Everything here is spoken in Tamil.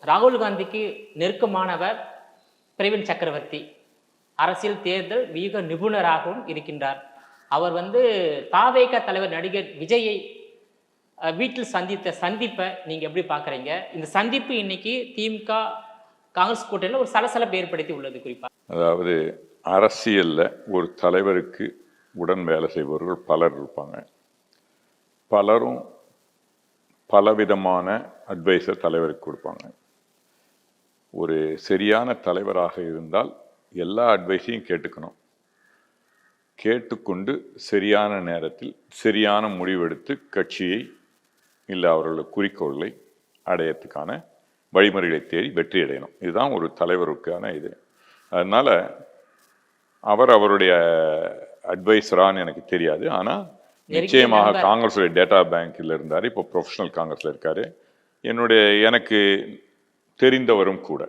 ராகுல் காந்திக்கு நெருக்கமானவர் பிரவீன் சக்கரவர்த்தி, அரசியல் தேர்தல் வியூக நிபுணராகவும் இருக்கின்றார். அவர் தாவேக தலைவர் நடிகர் விஜயை வீட்டில் சந்தித்த சந்திப்பை நீங்க எப்படி பாக்குறீங்க? இந்த சந்திப்பு இன்னைக்கு திமுக காங்கிரஸ் கூட்டணியில் ஒரு சலசலப்பை ஏற்படுத்தி உள்ளது. குறிப்பா அதாவது அரசியல்ல ஒரு தலைவருக்கு உடன் வேலை செய்பவர்கள் பலர் இருப்பாங்க. பலரும் பலவிதமான அட்வைஸை தலைவருக்கு கொடுப்பாங்க. ஒரு சரியான தலைவராக இருந்தால் எல்லா அட்வைஸையும் கேட்டுக்கணும். கேட்டுக்கொண்டு சரியான நேரத்தில் சரியான முடிவெடுத்து கட்சியை இல்லை அவர்களோட குறிக்கோளை அடையறதுக்கான வழிமுறைகளை தேடி வெற்றி அடையணும். இதுதான் ஒரு தலைவருக்கான இது. அதனால அவருடைய அட்வைஸரான்னு எனக்கு தெரியாது. ஆனால் நிச்சயமாக காங்கிரஸுடைய டேட்டா பேங்க்ல இருந்தார். இப்போ ப்ரொஃபஷனல் காங்கிரஸ்ல இருக்காரு. எனக்கு தெரிந்தவரும் கூட.